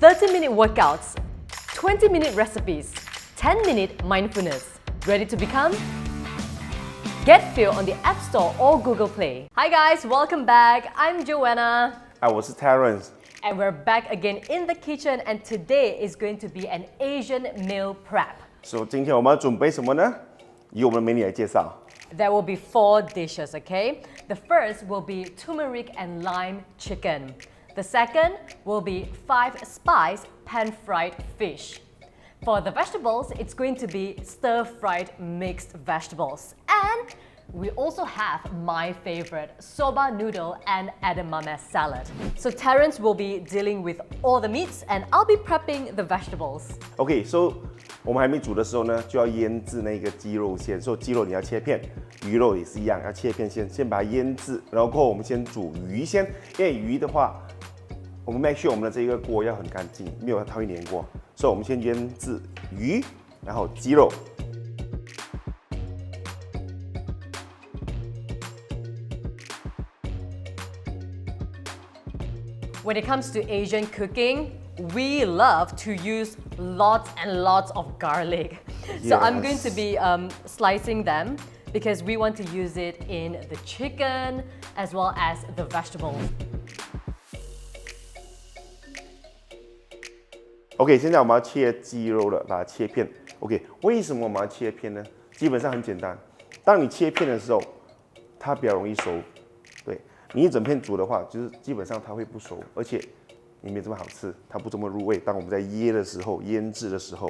30-minute workouts, 20-minute recipes, 10-minute mindfulness. Ready to become? Get Phil on the App Store or Google Play. Hi guys, welcome back. I'm Joanna. 我是 Terence. And we're back again in the kitchen, and today is going to be an Asian meal prep. So 今天我们要准备什么呢？以我们的美女来介绍。There will be 4 dishes, okay? The first will be turmeric and lime chicken. The second will be 5-spice pan-fried fish. For the vegetables, it's going to be stir-fried mixed vegetables. And we also have my favorite, soba noodle and edamame salad. So Terence will be dealing with all the meats and I'll be prepping the vegetables. Okay, so 我们还没煮的时候呢，就要腌制那个鸡肉先。所以鸡肉你要切片，鱼肉也是一样，要切片先把它腌制，然后我们先煮鱼先。因为鱼的话，我们 make sure 我们的这个锅要很干净，没有它会粘锅。所以我们先腌制鱼，然后鸡肉。When it comes to Asian cooking, we love to use lots and lots of garlic. Yes. So I'm going to be slicing them because we want to use it in the chicken as well as the vegetables. OK， 现在我们要切鸡肉了，把它切片。OK， 为什么我们要切片呢？基本上很简单，当你切片的时候，它比较容易熟。对，你一整片煮的话，就是基本上它会不熟，而且也没这么好吃，它不这么入味。当我们在腌的时候、腌制的时候，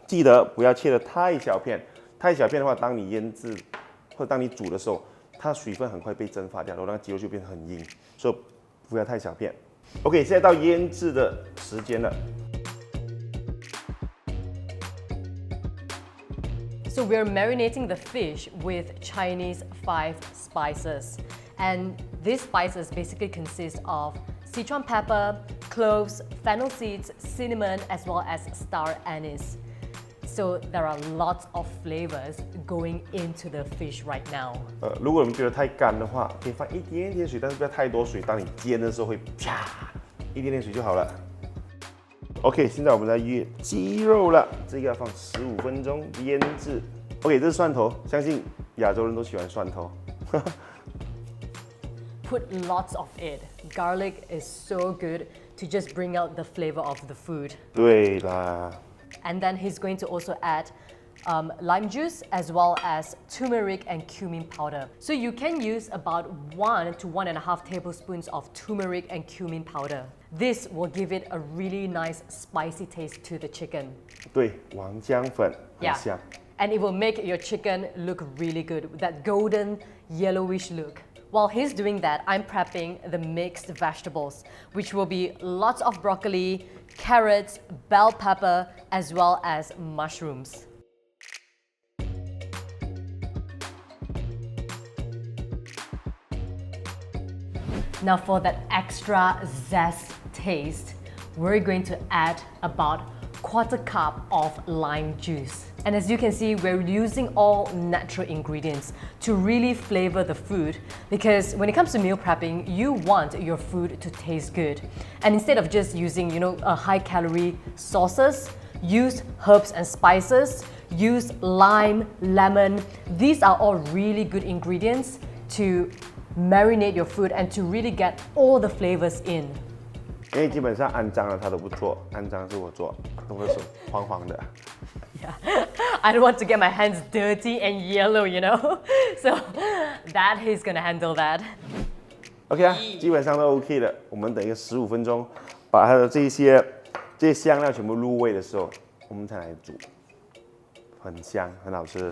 记得不要切得太小片。太小片的话，当你腌制或者当你煮的时候，它水分很快被蒸发掉，然后那鸡肉就变得很硬，所以不要太小片。OK， 现在到腌制的时间了。So we're marinating the fish with Chinese 5 spices. And these spices basically consist of Sichuan pepper, cloves, fennel seeds, cinnamon, as well as star anise. So there are lots of flavors going into the fish right now. 如果你们觉得太干的话，可以放一点点水，但是不要太多水。当你煎的时候会啪，一点点水就好了。OK， 现在我们在腌鸡肉了，这个要放15分钟腌制。OK， 这是蒜头，相信亚洲人都喜欢蒜头。Put lots of it. Garlic is so good to just bring out the flavor of the food. 对啦。And then he's going to also add lime juice as well as turmeric and cumin powder. So you can use about 1 to 1.5 tablespoons of turmeric and cumin powder. This will give it a really nice spicy taste to the chicken. 对，王姜粉很香。And it will make your chicken look really good with that golden yellowish look. While he's doing that, I'm prepping the mixed vegetables, which will be lots of broccoli, carrots, bell pepper, as well as mushrooms. Now for that extra zest taste, we're going to add about 1/4 cup of lime juice. And as you can see, we're using all natural ingredients to really flavor the food, because when it comes to meal prepping, you want your food to taste good. And instead of just using, high-calorie sauces, use herbs and spices, use lime, lemon. These are all really good ingredients to marinate your food and to really get all the flavors in. 因为基本上肮脏了他都不做，肮脏是我做，我的手黄黄的。Yeah, I don't want to get my hands dirty and yellow, So that he's gonna handle that. OK 啊，基本上都 OK 的。我们等一个15分钟，把它的这些香料全部入味的时候，我们才来煮，很香，很好吃。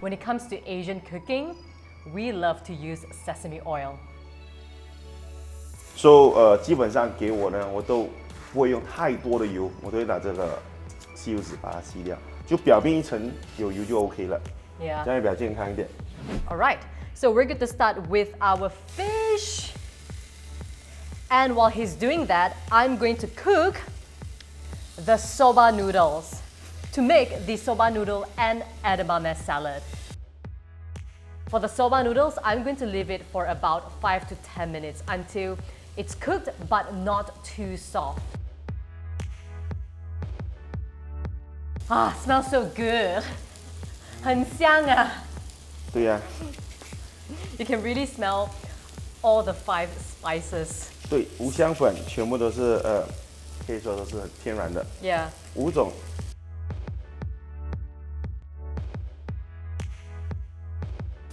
When it comes to Asian cooking, we love to use sesame oil. So 基本上给我呢，我都不会用太多的油，我都会拿这个吸油纸把它吸掉，就表面一层有油就 OK 了。Yeah. 这样也比较健康一点。All right, so we're going to start with our fish. And while he's doing that, I'm going to cook the soba noodles to make the soba noodle and edamame salad. For the soba noodles, I'm going to leave it for about 5 to 10 minutes until It's cooked but not too soft. Ah, smells so good. 很香啊。对呀、You can really smell all the 5 spices. 对，五香粉全部都是可以说都是很天然的， Yeah. 5种。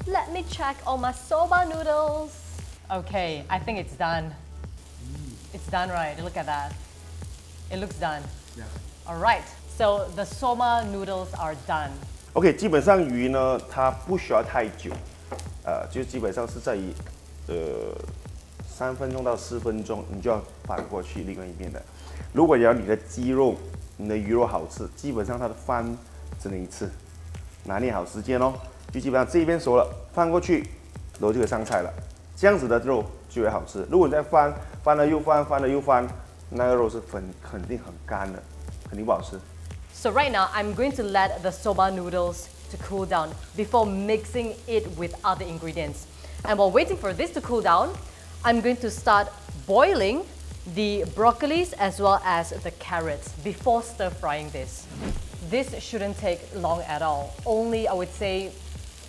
Let me check on my soba noodles. Okay, I think it's done. It's done, right? Look at that. It looks done. Yeah. All right. So the soba noodles are done. OK， 基本上鱼呢，它不需要太久，就基本上是在于3分钟到4分钟，你就要翻过去另外一边的。如果要你的鸡肉、你的鱼肉好吃，基本上它的翻只能一次，拿捏好时间哦。就基本上这一边熟了，翻过去，然后就可以上菜了。这样子的肉就会好吃。如果你再翻，翻了又翻，翻了又翻，那个肉是肯定很干的，肯定不好吃。So right now, I'm going to let the soba noodles to cool down before mixing it with other ingredients. And while waiting for this to cool down, I'm going to start boiling the broccolis as well as the carrots before stir frying this. This shouldn't take long at all. Only, I would say,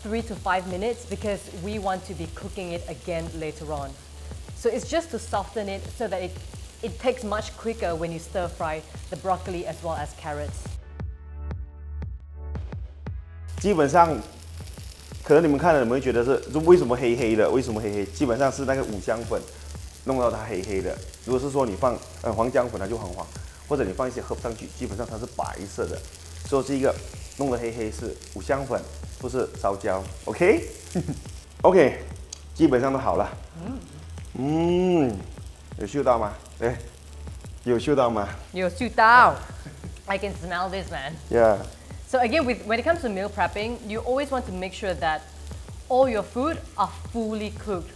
3 to 5 minutes because we want to be cooking it again later on. So it's just to soften it so that it takes much quicker when you stir fry the broccoli as well as carrots. 基本上，可能你们看了，你们会觉得是为什么黑黑的？为什么黑黑？基本上是那个五香粉弄到它黑黑的。如果是说你放黄姜粉，它就很黄；或者你放一些 herb 上去，基本上它是白色的。所以这一个弄得黑黑是五香粉，不是烧焦。OK， OK， 基本上都好了。有嗅到吗？哎，有嗅到吗？有嗅到 I can smell this, man. Yeah. So again, when it comes to meal prepping, you always want to make sure that all your food are fully cooked.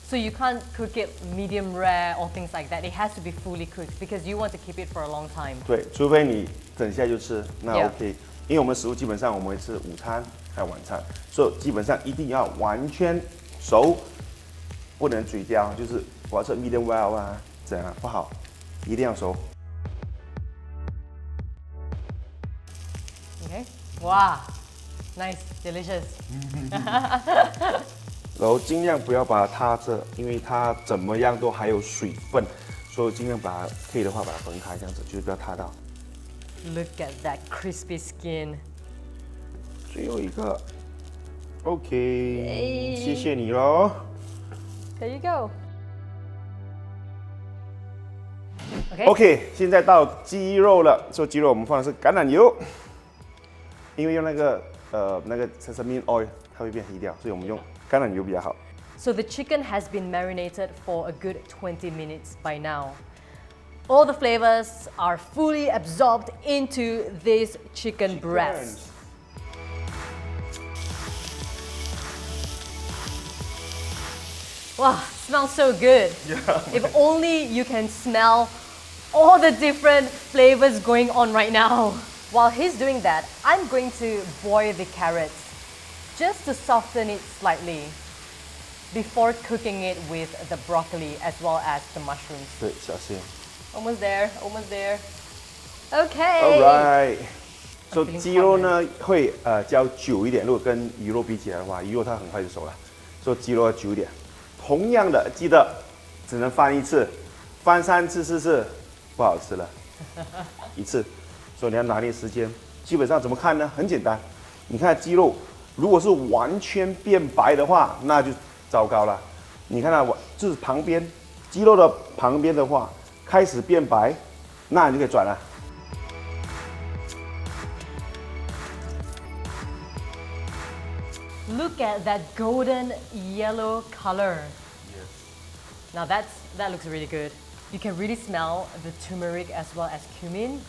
So you can't cook it medium rare or things like that. It has to be fully cooked because you want to keep it for a long time. 对，除非你等下就吃，那 Yeah. OK。因为我们食物基本上我们会吃午餐还有晚餐，所以基本上一定要完全熟，不能嘴刁，就是我要吃 medium well 啊，这样不好，一定要熟。Okay. Wow. Nice, delicious. 然后尽量不要把它塌着，因为它怎么样都还有水分，所以尽量把它可以的话把它分开，这样子就是不要塌到。Look at that crispy skin. 最后一个 ，OK， 谢谢你喽。There you go. Okay. OK， 现在到鸡肉了，做鸡肉我们放的是橄榄油，因为用那个sesame oil 它会变黑掉，所以我们用橄榄油比较好。So the chicken has been marinated for a good 20 minutes by now. All the flavors are fully absorbed into this chicken breast. Wow, smells so good. Yeah. If only you can smell all the different flavors going on right now. While he's doing that, I'm going to boil the carrots just to soften it slightly before cooking it with the broccoli as well as the mushrooms. 对，小心。 Almost there, almost there. Okay. Alright， 所 feeling 以鸡肉呢会较久一点，如果跟鱼肉比起来的话，鱼肉它很快就熟了，所以鸡肉要久一点。同样的，记得只能翻一次，翻3次4次不好吃了，一次。所以你要拿捏时间。基本上怎么看呢？很简单，你看鸡肉如果是完全变白的话，那就糟糕了。你看到我就是旁边鸡肉的旁边的话开始变白，那你就可以转了。 Look at that golden yellow color. Yes. Now that looks really good. You can really smell the turmeric as well as cumin.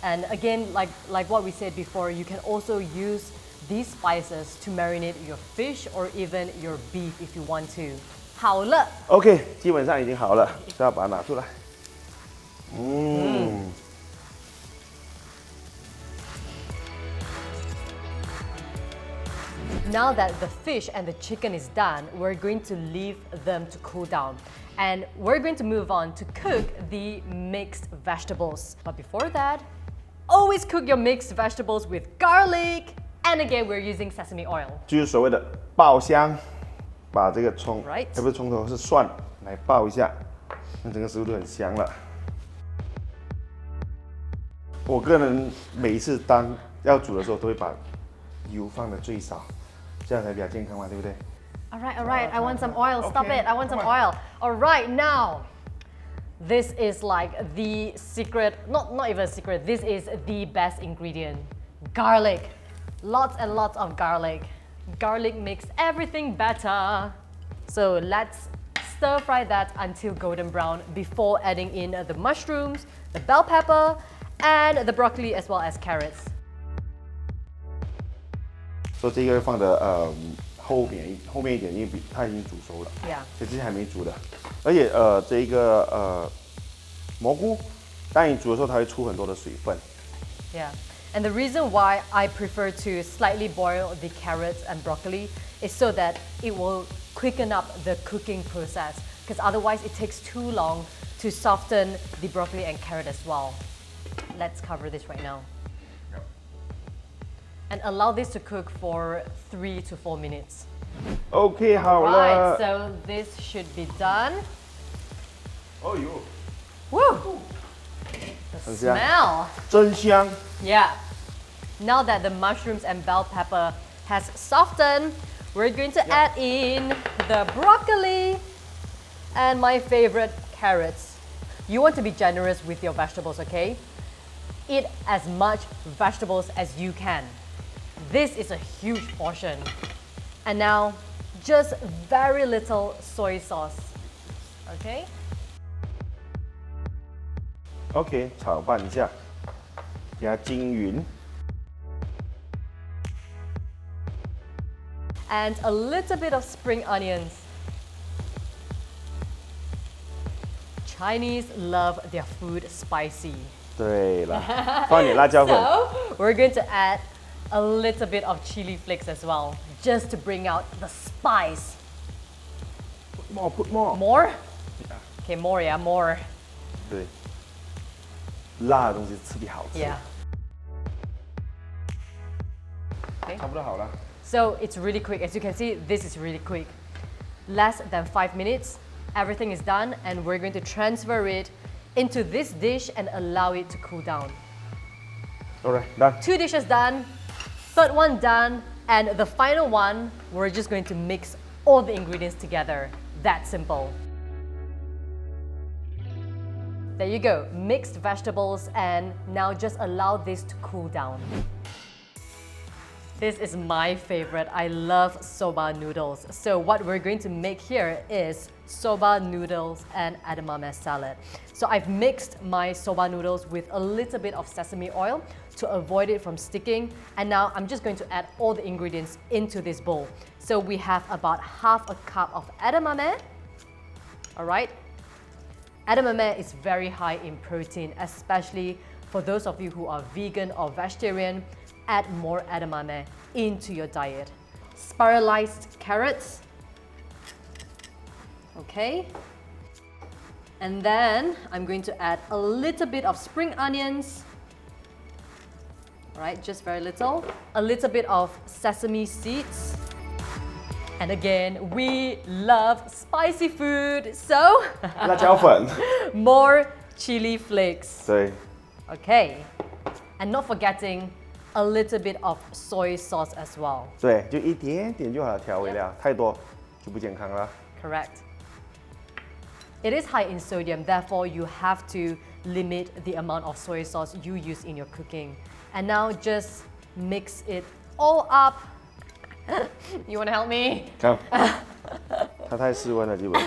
And again, like what we said before, you can also use these spices to marinate your fish or even your beef if you want to. 好了 OK， 基本上已经好了，现在把它拿出来。Now that the fish and the chicken is done, we're going to leave them to cool down. And we're going to move on to cook the mixed vegetables. But before that, always cook your mixed vegetables with garlic. And again, we're using sesame oil. 就是所谓的爆香，把这个葱， Right. 不是葱头，是蒜来爆一下，那整个食物都很香了。我个人每一次当要煮的时候，都会把油放的最少，这样才比较健康嘛，对不对？ All right, I want some oil. Stop Okay, it, I want some come on. oil. All right, now, this is like the secret, not even a secret, this is the best ingredient. Garlic. Lots and lots of garlic. Garlic makes everything better. So let's stir fry that until golden brown before adding in the mushrooms, the bell pepper, and the broccoli as well as carrots. 所以这个放的后面一点，因为它已经煮熟了， Yeah. 所以这些还没煮的。而且这一个蘑菇，当你煮的时候，它会出很多的水分。 Yeah. And the reason why I prefer to slightly boil the carrots and broccoli is so that it will quicken up the cooking process, because otherwise it takes too long to soften the broccoli and carrot as well. Let's cover this right now. And allow this to cook for 3 to 4 minutes. OK， 好 Right, 了。 so this should be done. 哦呦， Woo! The 很香。 smell. 真香。 Yeah. Now that the mushrooms and bell pepper has softened, we're going to add in the broccoli and my favorite, carrots. You want to be generous with your vegetables, okay? Eat as much vegetables as you can. This is a huge portion. And now, just very little soy sauce, okay? OK， 炒拌一下，给它均匀。 And a little bit of spring onions. Chinese love their food spicy. 对了，放点辣椒粉。 So we're going to add a little bit of chili flakes as well, just to bring out the spice. Put more. More? Okay, more, yeah, more. 对，辣的东西特别好吃。 Yeah. Okay. 差不多好了。 So it's really quick. As you can see, this is really quick. Less than 5 minutes, everything is done, and we're going to transfer it into this dish and allow it to cool down. Alright, done. 2 dishes done, third one done, and the final one, we're just going to mix all the ingredients together. That simple. There you go, mixed vegetables, and now just allow this to cool down. This is my favorite. I love soba noodles. So what we're going to make here is soba noodles and edamame salad. So I've mixed my soba noodles with a little bit of sesame oil to avoid it from sticking. And now I'm just going to add all the ingredients into this bowl. So we have about half a cup of edamame. All right. Edamame is very high in protein, especially for those of you who are vegan or vegetarian. Add more edamame into your diet. Spiralized carrots. Okay. And then I'm going to add a little bit of spring onions. All right, just very little. A little bit of sesame seeds. And again, we love spicy food, so 辣椒粉。 more chili flakes. 对， Okay. And not forgetting a little bit of soy sauce as well. 对，就一点点就好了，调味料太多就不健康了。 Correct. It is high in sodium, therefore you have to limit the amount of soy sauce you use in your cooking. And now just mix it all up. You want to help me? 看，它太室温了，基本。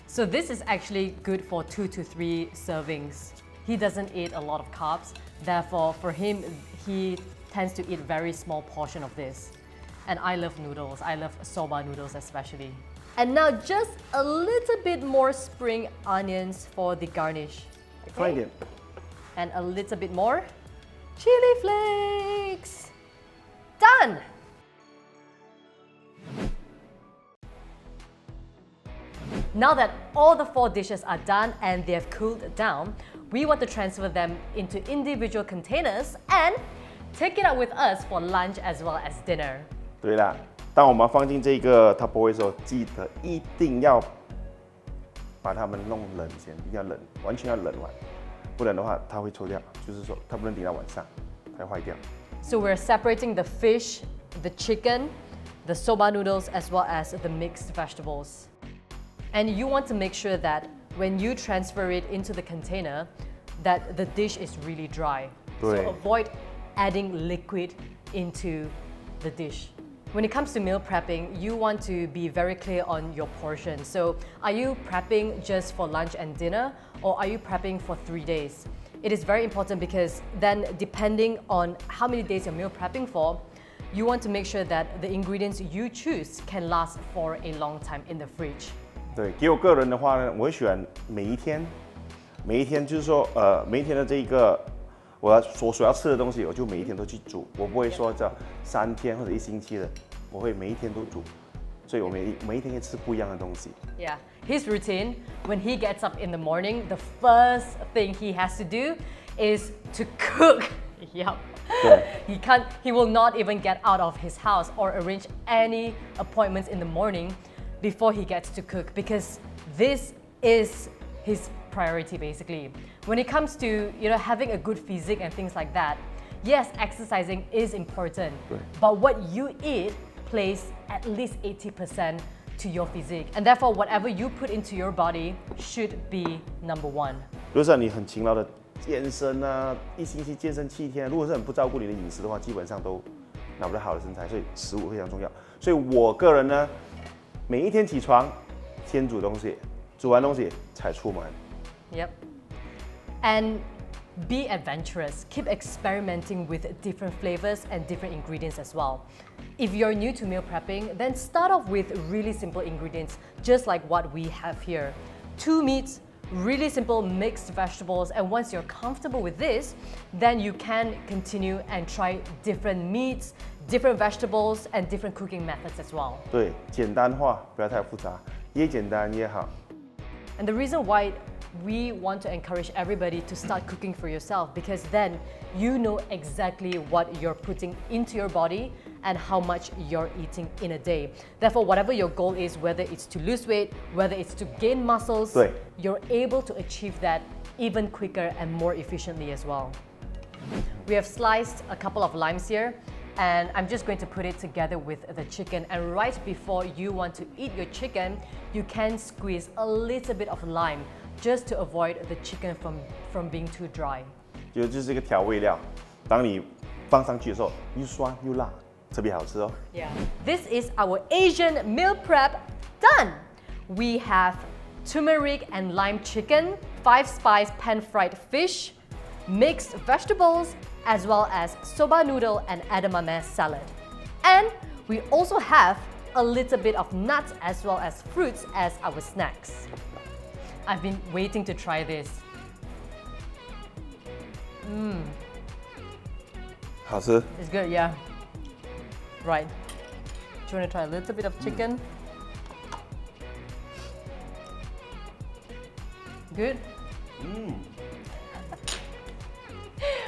So this is actually good for 2 to 3 servings. He doesn't eat a lot of carbs, therefore for him, he tends to eat very small portion of this. And I love noodles, I love soba noodles especially. And now just a little bit more spring onions for the garnish. 放一点。 And a little bit more chili flakes. Done! Now that all the 4 dishes are done and they have cooled down, we want to transfer them into individual containers and take it out with us for lunch as well as dinner. 对啦，当我们放进这个 Tupperware 的时候，记得一定要把它们弄冷先，一定要冷，完全要冷完，不然的话它会臭掉，就是说它不能顶到晚上，它会坏掉。So we're separating the fish, the chicken, the soba noodles as well as the mixed vegetables. And you want to make sure that when you transfer it into the container, that the dish is really dry. So avoid adding liquid into the dish. When it comes to meal prepping, you want to be very clear on your portion. So are you prepping just for lunch and dinner, or are you prepping for 3 days? It is very important because then depending on how many days you're meal prepping for, you want to make sure that the ingredients you choose can last for a long time in the fridge. 对，给我个人的话呢，我会选每一天就是说，每一天的这个我所要吃的东西，我就每一天都去煮，我不会说这3天或者1星期的，我会每一天都煮，所以我每一天可以吃不一样的东西。Yeah, his routine, when he gets up in the morning, the first thing he has to do is to cook. Yep. He will not even get out of his house or arrange any appointments in the morning before he gets to cook, because this is his priority basically. When it comes to having a good physique and things like that, yes, exercising is important, but what you eat plays at least 80% to your physique, and therefore whatever you put into your body should be number one. 如果是你很勤劳的健身啊，1星期健身7天，如果是很不照顾你的饮食的话，基本上都拿不到好的身材，所以食物非常重要。所以我个人呢，每一天起床先煮东西，煮完东西才出门。Yep. And be adventurous. Keep experimenting with different flavors and different ingredients as well. If you're new to meal prepping, then start off with really simple ingredients, just like what we have here. 2 meats, really simple mixed vegetables, and once you're comfortable with this, then you can continue and try different meats, different vegetables, and different cooking methods as well. 对，简单化，不要太复杂，越简单越好。And the reason why we want to encourage everybody to start cooking for yourself, because then you know exactly what you're putting into your body and how much you're eating in a day. Therefore, whatever your goal is, whether it's to lose weight, whether it's to gain muscles, you're able to achieve that even quicker and more efficiently as well. We have sliced a couple of limes here, and I'm just going to put it together with the chicken. And right before you want to eat your chicken, you can squeeze a little bit of lime just to avoid the chicken from being too dry. 就是一个调味料，当你放上去的时候，又酸又辣，特别好吃哦。Yeah. This is our Asian meal prep done. We have turmeric and lime chicken, 5-spice pan-fried fish, mixed vegetables, as well as soba noodle and edamame salad. And we also have a little bit of nuts as well as fruits as our snacks. I've been waiting to try this. 好吃。 It's good, yeah. Right. Do you want to try a little bit of chicken? Good?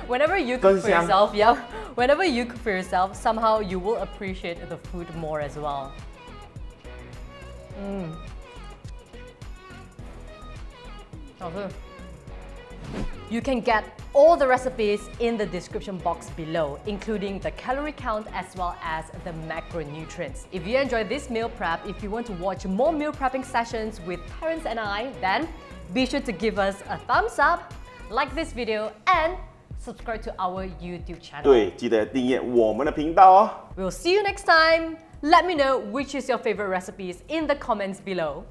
Whenever you cook for yourself, yeah, whenever you cook for yourself, somehow you will appreciate the food more as well. You can get all the recipes in the description box below, including the calorie count as well as the macronutrients. If you enjoyed this meal prep, if you want to watch more meal prepping sessions with Terence and I, then be sure to give us a thumbs up, like this video, and subscribe to our YouTube channel. 对，记得订阅我们的频道哦。 We'll see you next time. Let me know which is your favorite recipes in the comments below.